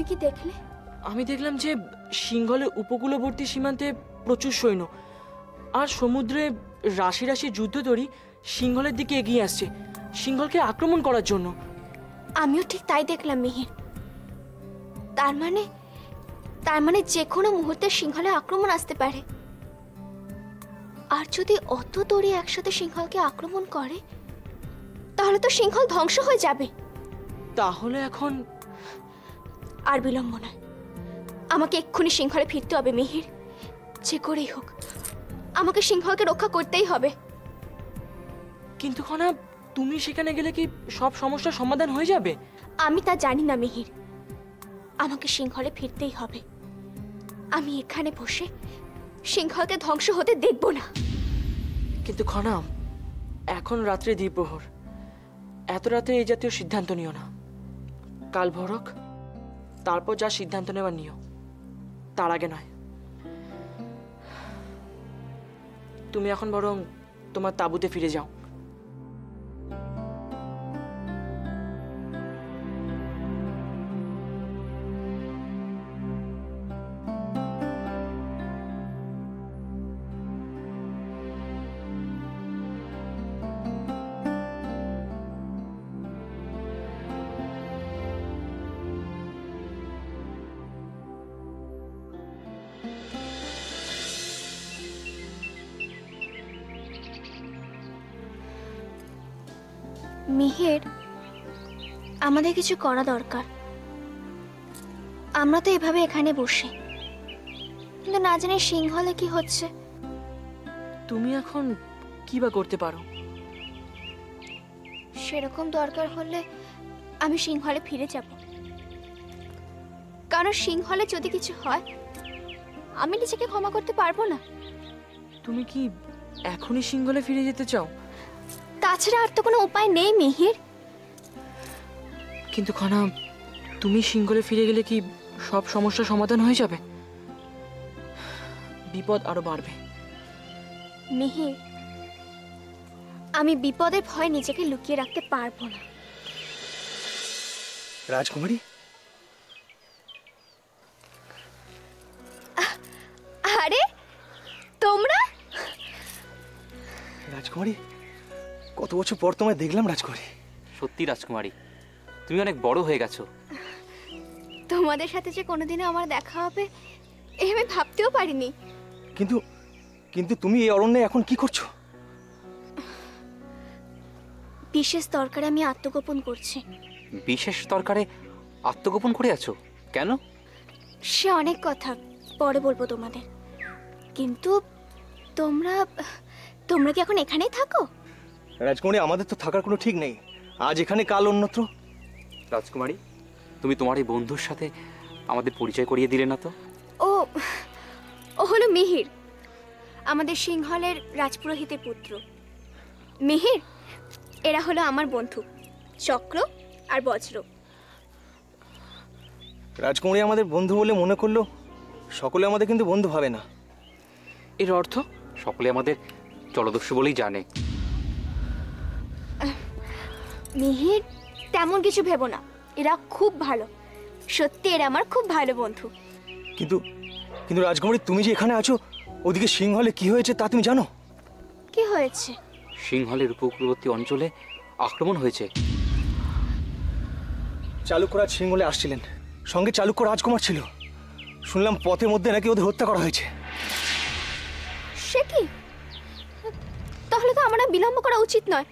তুমি কি দেখলে? আমি দেখলাম যে সিংহলের উপকূলবর্তী সীমান্তে প্রচুর সৈন্য আর সমুদ্রে রাশি রাশি যুদ্ধতরী সিংহলের দিকে এগিয়ে আসছে সিংহলকে আক্রমণ করার জন্য। আমিও ঠিক তাই দেখলাম মিহির। তার মানে যে কোনো মুহূর্তে সিংহলে আক্রমণ আসতে পারে। আর যদি অত তরী একসাথে সিংহলকে আক্রমণ করে তাহলে তো সিংহল ধ্বংস হয়ে যাবে। তাহলে এখন আর বিলম্ব নয়, আমাকে এক্ষুনি সিংহলে ফিরতে হবে মিহির। যে করেই হোক আমাকে সিংহলকে রক্ষা করতেই হবে। কিন্তু খনা, তুমি সেখানে গেলে কি সব সমস্যার সমাধান হয়ে যাবে? আমি তা জানি না মিহির, আমাকে সিংহলে ফিরতেই হবে। আমি এখানে বসে সিংহলকে ধ্বংস হতে দেখব না। কিন্তু খনা, এখন রাত্রে দ্বিপ্রহর, এত রাতে এই জাতীয় সিদ্ধান্ত নিও না। কাল ভোরক, তারপর যা সিদ্ধান্ত নেওয়ার নিও, তার আগে নয়। তুমি এখন বরং তোমার তাঁবুতে ফিরে যাও। মিহির, আমাদের কিছু করা দরকার। আমরা তো এভাবে এখানে বসে, কিন্তু না জানি সিংহলে কি হচ্ছে। তুমি এখন কি বা করতে পারো? সেরকম দরকার হলে আমি সিংহলে ফিরে যাব, কারণ সিংহলে যদি কিছু হয় আমি নিজেকে ক্ষমা করতে পারবো না। তুমি কি এখনই সিংহলে ফিরে যেতে চাও? তাছাড়া আর তো কোনো উপায় নেই মিহির। কিন্তু খনা, তুমি সিংহলে ফিরে গেলে কি সব সমস্যার সমাধান হয়ে যাবে? বিপদ আরো বাড়বে। মিহির, আমি বিপদের ভয় নিজেকে লুকিয়ে রাখতে পারবো না। রাজকুমারী, আরে তোমরা? রাজকুমারী, কত বছর পর তোমায় দেখলাম রাজকুমারী। সত্যি রাজকুমারী, তুমি অনেক বড় হয়ে গেছো। তোমাদের সাথে যে কোনোদিনও আমার দেখা হবে এ আমি ভাবতেও পারিনি। কিন্তু কিন্তু তুমি এই অরণ্যে এখন কি করছো? বিশেষ দরকারে আমি আত্মগোপন করছি। বিশেষ দরকারে আত্মগোপন করে আছো কেন? সে অনেক কথা, পরে বলবো তোমাদের। কিন্তু তোমরা কি এখন এখানেই থাকো? রাজকুমারী, আমাদের তো থাকার কোনো ঠিক নেই। আজ এখানে, কাল অন্যত্র। রাজকুমারী, তুমি তোমার এই বন্ধুর সাথে আমাদের পরিচয় করিয়ে দিলে না তো? ও হলো মিহির, আমাদের সিংহলের রাজপুরোহিতের পুত্র। মিহির, এরা হলো আমার বন্ধু চক্র আর বজ্র। রাজকুমারী আমাদের বন্ধু বলে মনে করলো, সকলে আমাদের কিন্তু বন্ধু ভাবে না। এর অর্থ? সকলে আমাদের জলদস্যু বলেই জানে। মিহির, তেমন কিছু ভেবো না, এরা খুব ভালো। সত্যি এরা আমার খুব ভালো বন্ধু। কিন্তু কিন্তু রাজকুমারী, তুমি যে এখানে আছো, ওদিকে সিংহলে কি হয়েছে তা তুমি জানো? কি হয়েছে? সিংহলের উপকূলবর্তী অঞ্চলে আক্রমণ হয়েছে। চালুক্য রাজ সিংহলে আসছিলেন, সঙ্গে চালুক্য রাজকুমার ছিল। শুনলাম পথের মধ্যে নাকি ওদের হত্যা করা হয়েছে। সে কি? তাহলে তো আমার বিলম্ব করা উচিত নয়,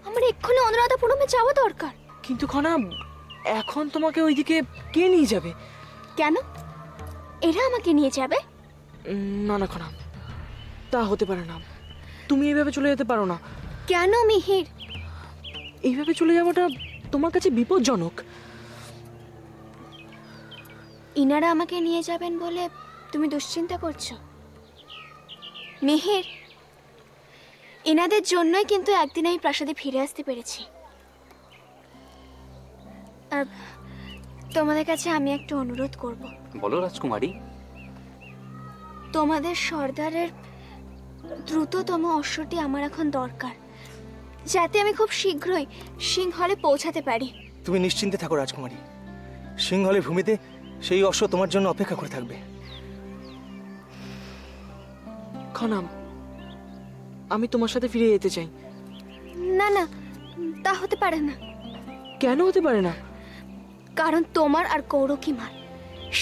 আমার এক্ষুনি অনুরাধাপুরমে যাওয়া দরকার। কিন্তু খনা, এখন তোমাকে ওইদিকে কে নিয়ে যাবে? কেন? এরা আমাকে নিয়ে যাবে? না না খনা, তা হতে পারে না। তুমি এইভাবে চলে যেতে পারো না। কেন মিহির? এইভাবে চলে যাওয়াটা তোমার কাছে বিপজ্জনক। ইনারা আমাকে নিয়ে যাবেন বলে তুমি দুশ্চিন্তা করছো? মিহির, ইনাদের জন্যই কিন্তু একদিন আমি প্রাসাদে ফিরে আসতে পেরেছি। তোমাদের কাছে আমি একটা অনুরোধ করব। বলো রাজকুমারী। তোমাদের সর্দারের দ্রুততম অশ্বটি আমার এখন দরকার, যাতে আমি খুব শীঘ্রই সিংহলে পৌঁছাতে পারি। তুমি নিশ্চিন্তে থাকো রাজকুমারী, সিংহলের ভূমিতে সেই অশ্ব তোমার জন্য অপেক্ষা করে থাকবে। খনাম, আমি তোমার সাথে ফিরে যেতে চাই। না না, তা হতে পারে না। কেন হতে পারে না? কারণ তোমার আর কৌরকিমার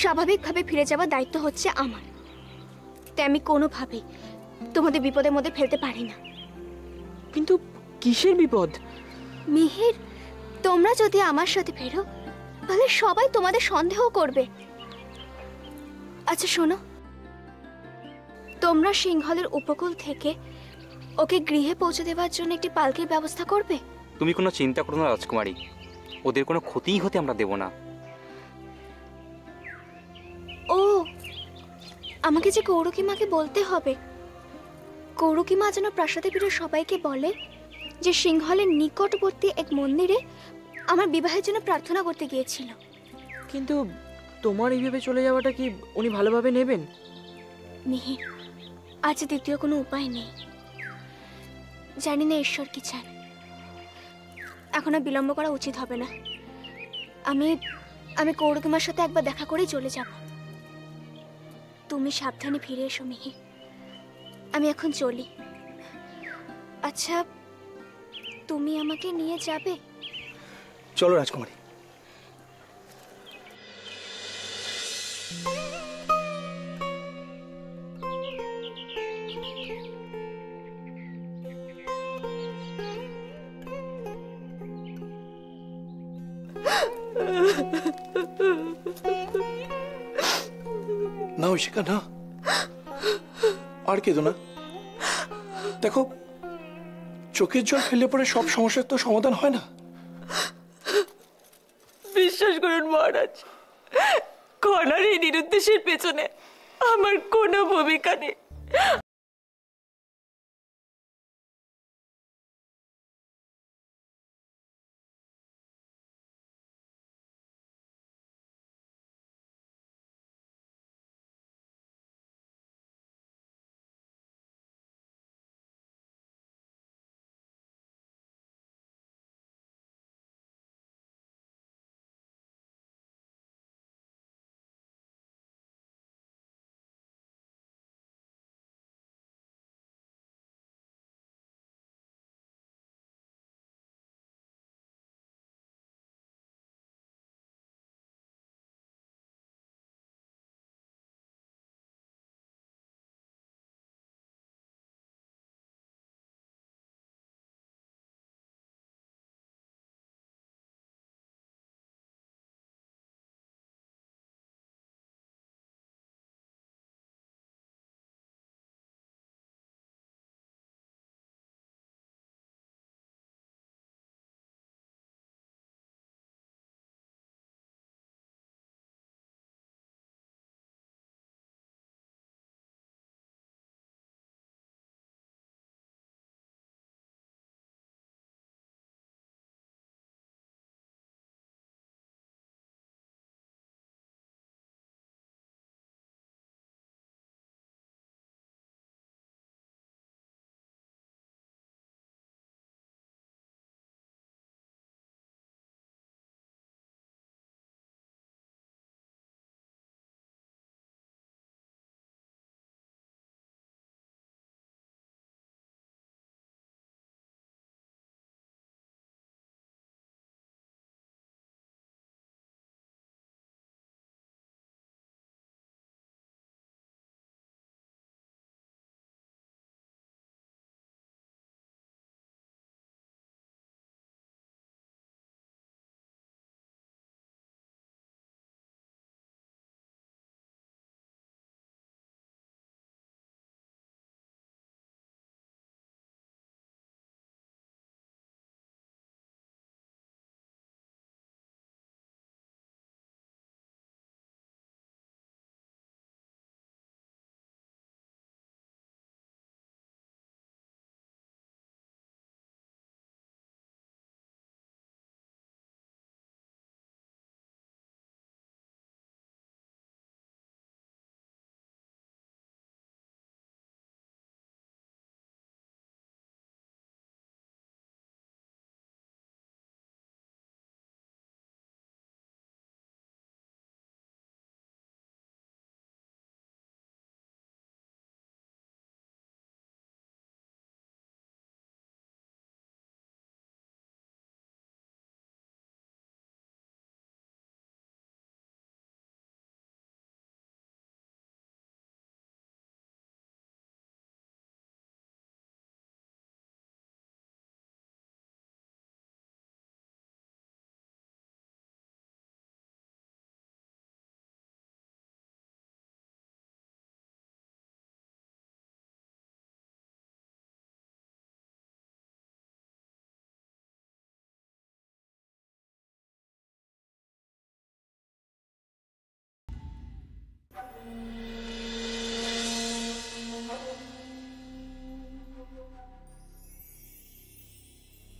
স্বাভাবিকভাবে ফিরে যাওয়ার দায়িত্ব হচ্ছে আমার। তাই আমি কোনোভাবেই তোমাদের বিপদের মধ্যে ফেলতে পারি না। কিন্তু কিসের বিপদ? মিহির, তোমরা যদি আমার সাথে ফেরো তাহলে সবাই তোমাদের সন্দেহ করবে। আচ্ছা শোনো, তোমরা সিংহলের উপকূল থেকে ওকে গৃহে পৌঁছে দেওয়ার জন্য একটি পালকির ব্যবস্থা করবে। তুমি কোনো চিন্তা করো না রাজকুমারী, ওদের কোনো ক্ষতিই হতে আমরা দেব না। ও, আমাকে যে কৌরকিমাকে বলতে হবে। কৌরকিমা যেন প্রাসাদে ফিরে সবাইকে বলে যে সিংহলের নিকটবর্তী এক মন্দিরে আমার বিবাহের জন্য প্রার্থনা করতে গিয়েছিল। কিন্তু তোমার এইভাবে চলে যাওয়াটা কি উনি ভালোভাবে নেবেন? মিহির, আজ দ্বিতীয় কোনো উপায় নেই। জানি না ঈশ্বর কি চান। এখন আর বিলম্ব করা উচিত হবে না। আমি আমি কৌরকিমার সাথে একবার দেখা করেই চলে যাব। তুমি সাবধানে ফিরে এসো মিহির। আমি এখন চলি। আচ্ছা, তুমি আমাকে নিয়ে যাবে? চলো রাজকুমারী। না ঐশিকা, না, আর কেঁদো না। দেখো, চোখের জল ফেললে পরে সব সমস্যার তো সমাধান হয় না। বিশ্বাস করুন মহারাজ, খনার এই নিরুদ্দেশের পেছনে আমার কোনো ভূমিকা নেই।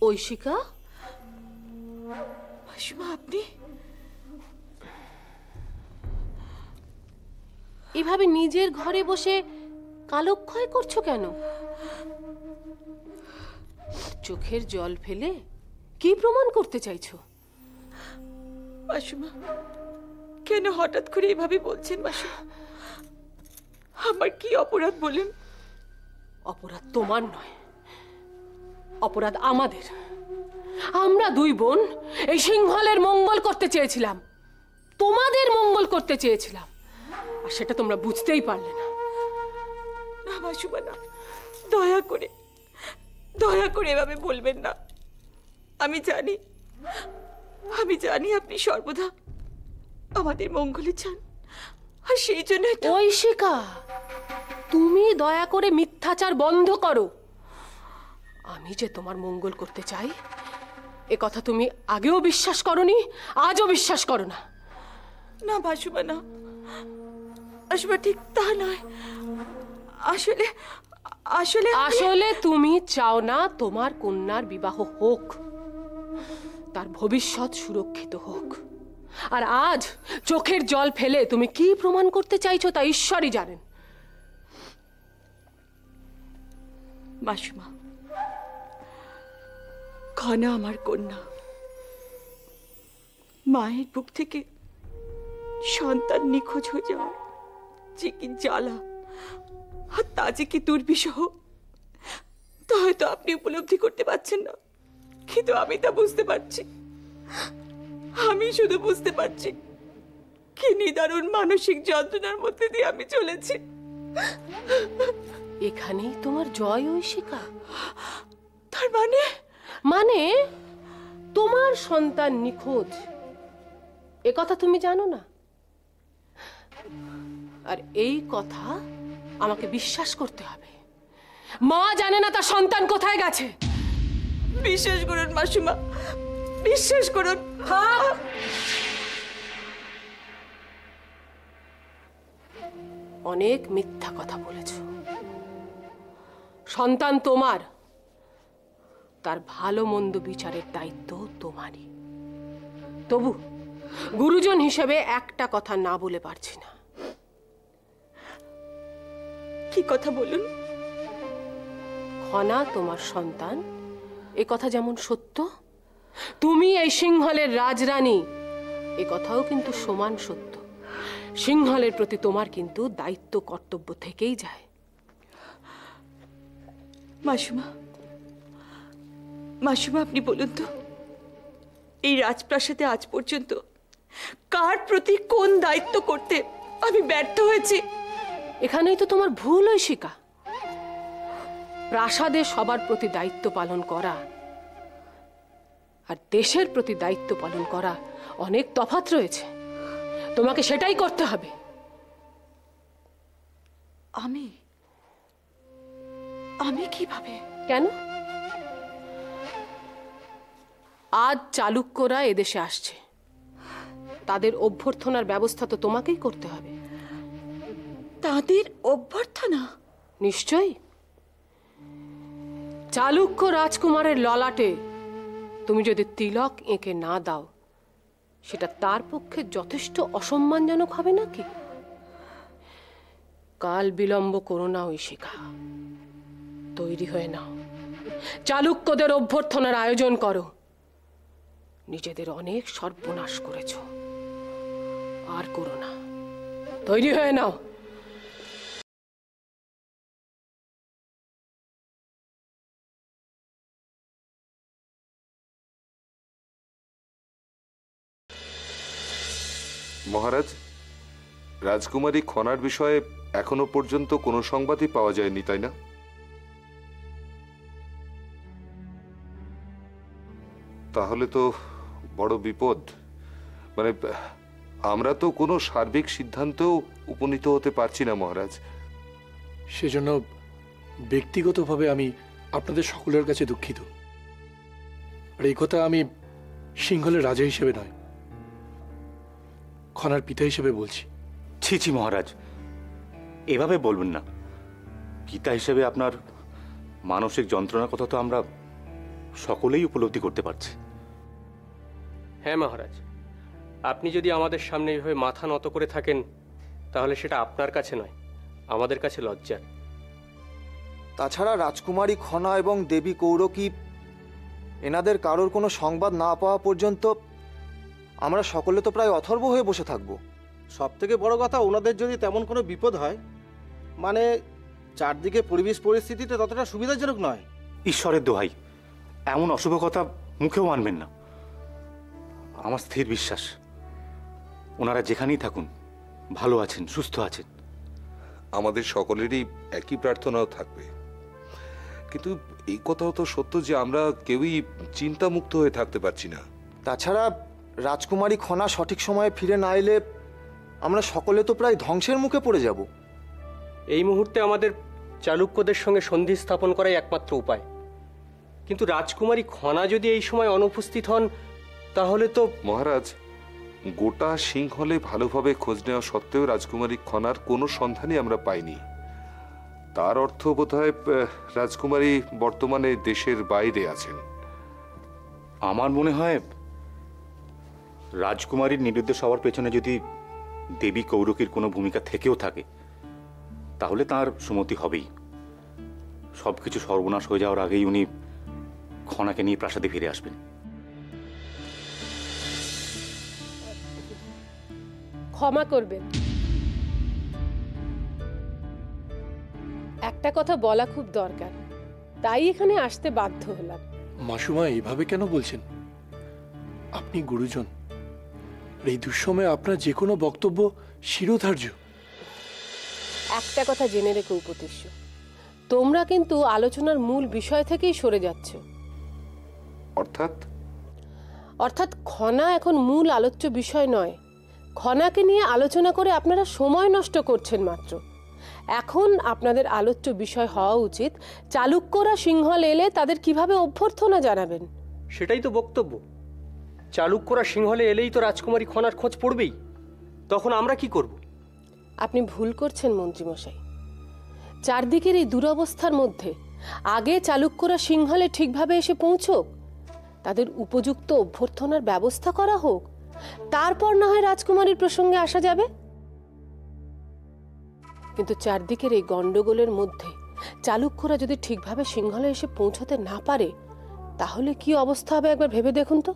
ঐশিকা, মাসিমা আপনি? এভাবে নিজের ঘরে বসে কালক্ষয় করছো কেন? চোখের জল ফেলে কি প্রমাণ করতে চাইছো? মাসিমা কেন হঠাৎ করে এভাবে বলছেন মাসিমা? আমার কি অপরাধ বলেন? অপরাধ তোমার নয়, অপরাধ আমাদের। আমরা দুই বোন এই সিংহলের মঙ্গল করতে চেয়েছিলাম, তোমাদের মঙ্গল করতে চেয়েছিলাম, আর সেটা তোমরা বুঝতেই পারলে না। না মাসিমা না, দয়া করে এভাবে বলবেন না। আমি জানি আপনি সর্বদা আমাদের মঙ্গলে চান, আর সেই জন্য ঐশিকা, তুমি দয়া করে মিথ্যাচার বন্ধ করো। আমি যে তোমার মঙ্গল করতে চাই এ কথা তুমি আগেও বিশ্বাস করনি, আজও বিশ্বাস করো না। না মাসিমা না, মাসিমা ঠিক তা নয়। আসলে আসলে আসলে তুমি চাও না তোমার কন্যার বিবাহ হোক, তার ভবিষ্যৎ সুরক্ষিত হোক। আর আজ চোখের জল ফেলে তুমি কি প্রমাণ করতে চাইছো তা ঈশ্বরই জানেন। মাসিমা, খনা আমার কন্যা, মায়ের বুক থেকে সন্তান নিখোঁজ হয়ে যাওয়ার যে কি জ্বালা, আর তা যে কি দুর্বিষহ, তা হয়তো আপনি উপলব্ধি করতে পারছেন না, কিন্তু আমি তা বুঝতে পারছি। আমি শুধু বুঝতে পারছি কি নিদারুণ মানসিক যন্ত্রণার মধ্যে দিয়ে আমি চলেছি। এখানেই তোমার জয় ঐশিকা? তার মানে? মানে তোমার সন্তান নিখোঁজ এ কথা তুমি জানো না, আর এই কথা আমাকে বিশ্বাস করতে হবে। মা জানে না তার সন্তান কোথায় গেছে। বিশ্বাস করুন মাসিমা, বিশ্বাস করুন। অনেক মিথ্যা কথা বলেছ। সন্তান তোমার, তার ভালো মন্দ বিচারের দায়িত্ব তোমারই। তবু গুরুজন হিসেবে একটা কথা না বলে পারছি না। কি কথা বলুন? খনা তোমার সন্তান এ কথা যেমন সত্য, তুমি এই সিংহলের রাজরানী এ কথাও কিন্তু সমান সত্য। সিংহলের প্রতি তোমার কিন্তু দায়িত্ব কর্তব্য থেকেই যায়। মাসিমা আপনি বলুন তো, এই রাজপ্রাসাদে আজ পর্যন্ত কার প্রতি কোন দায়িত্ব করতে আমি ব্যর্থ হয়েছি? এখানেই তো তোমার ভুল ঐশিকা। প্রাসাদে সবার প্রতি দায়িত্ব পালন করা আর দেশের প্রতি দায়িত্ব পালন করা অনেক তফাৎ রয়েছে, তোমাকে সেটাই করতে হবে। আমি কিভাবে? কেন? আজ চালুক্যরা এদেশে আসছে, তাদের অভ্যর্থনার ব্যবস্থা তো তোমাকেই করতে হবে। তাদের অভ্যর্থনা? নিশ্চয়ই। চালুক্য রাজকুমারের ললাটে তুমি যদি তিলক এঁকে না দাও, সেটা তার পক্ষে যথেষ্ট অসম্মানজনক হবে নাকি? কাল বিলম্ব করো না ঐশিকা, তৈরি হয়ে নাও, চালুক্যদের অভ্যর্থনার আয়োজন করো। নিজেদের অনেক সর্বনাশ করেছ, আর করো না, তৈরি হয়ে নাও। মহারাজ, রাজকুমারী খনার বিষয়ে এখনো পর্যন্ত কোনো সংবাদই পাওয়া যায়নি, তাই না? তাহলে তো বড় বিপদ। মানে আমরা তো কোনো সার্বিক সিদ্ধান্তেও উপনীত হতে পারছি না মহারাজ। সেজন্য ব্যক্তিগতভাবে আমি আপনাদের সকলের কাছে দুঃখিত। আর এই কথা আমি সিংহলের রাজা হিসেবে নয়, খনার পিতা হিসেবে বলছি। ছি ছি মহারাজ, এভাবে বলবেন না। পিতা হিসেবে আপনার মানসিক যন্ত্রণার কথা তো আমরা সকলেই উপলব্ধি করতে পারছে। হ্যাঁ মহারাজ, আপনি যদি আমাদের সামনে এইভাবে মাথা নত করে থাকেন তাহলে সেটা আপনার কাছে নয়, আমাদের কাছে লজ্জার। তাছাড়া রাজকুমারী খনা এবং দেবী কৌরকী এনাদের কারোর কোনো সংবাদ না পাওয়া পর্যন্ত আমরা সকলে তো প্রায় অথর্ব হয়ে বসে থাকবো। সব থেকে বড় কথা, ওনাদের যদি তেমন কোনো বিপদ হয়, মানে চারদিকে পরিবেশ পরিস্থিতিটা ততটা সুবিধাজনক নয়। ঈশ্বরের দোহাই, এমন অশুভ কথা মুখেও আনবেন না। আমার স্থির বিশ্বাস ওনারা যেখানেই থাকুন ভালো আছেন, সুস্থ আছেন। আমাদের সকলেরই একই প্রার্থনাও থাকবে, কিন্তু এই কথাও তো সত্য যে আমরা কেউই চিন্তামুক্ত হয়ে থাকতে পারছি না। তাছাড়া রাজকুমারী খনা সঠিক সময়ে ফিরে না এলে আমরা সকলে তো প্রায় ধ্বংসের মুখে পড়ে যাব। এই মুহূর্তে আমাদের চালুক্যদের সঙ্গে সন্ধি স্থাপন করাই একমাত্র উপায়, কিন্তু রাজকুমারী খনা যদি এই সময় অনুপস্থিত হন তাহলে তো। মহারাজ, গোটা সিংহলে ভালোভাবে খোঁজ নেওয়া সত্ত্বেও রাজকুমারী খনার কোনো সন্ধানই আমরা পাইনি। তার অর্থ বোধহয় রাজকুমারী বর্তমানে দেশের বাইরে আছেন। আমার মনে হয় রাজকুমারীর নিরুদ্দেশ হওয়ার পেছনে যদি দেবী কৌরকীর কোনো ভূমিকা থেকেও থাকে তাহলে তার সুমতি হবেই। সবকিছু সর্বনাশ হয়ে যাওয়ার আগেই উনি খনাকে নিয়ে প্রাসাদে ফিরে আসবেন। ক্ষমা করবেন, একটা কথা বলা খুব দরকার, তাই এখানে আসতে বাধ্য হলাম। মাসুমা এইভাবে কেন বলছেন? আপনি গুরুজন, এই দুঃসময়ে আপনার যে কোনো বক্তব্য শিরোধার্য। একটা কথা জেনে রেখো উপদেশ্য, তোমরা কিন্তু আলোচনার মূল বিষয় থেকেই সরে যাচ্ছ। অর্থাৎ খনা এখন মূল আলোচ্য বিষয় নয়। খনাকে নিয়ে আলোচনা করে আপনারা সময় নষ্ট করছেন মাত্র। এখন আপনাদের আলোচ্য বিষয় হওয়া উচিত চালুক্যরা সিংহল এলে তাদের কিভাবে অভ্যর্থনা জানাবেন। সেটাই তো বক্তব্য। চালুক্যরা সিংহলে এলেই তো রাজকুমারী খনার খোঁজ পড়বেই, তখন আমরা কি করব? আপনি ভুল করছেন মন্ত্রীমশাই। চারদিকের এই দুরবস্থার মধ্যে আগে চালুক্যরা সিংহলে ঠিকভাবে এসে পৌঁছক, তাদের উপযুক্ত অভ্যর্থনার ব্যবস্থা করা হোক, তারপর না হয় রাজকুমারীর প্রসঙ্গে আসা যাবে। কিন্তু চারদিকের এই গন্ডগোলের মধ্যে চালুক্যরা যদি ঠিকভাবে সিংহলে এসে পৌঁছতে না পারে তাহলে কি অবস্থা হবে একবার ভেবে দেখুন তো।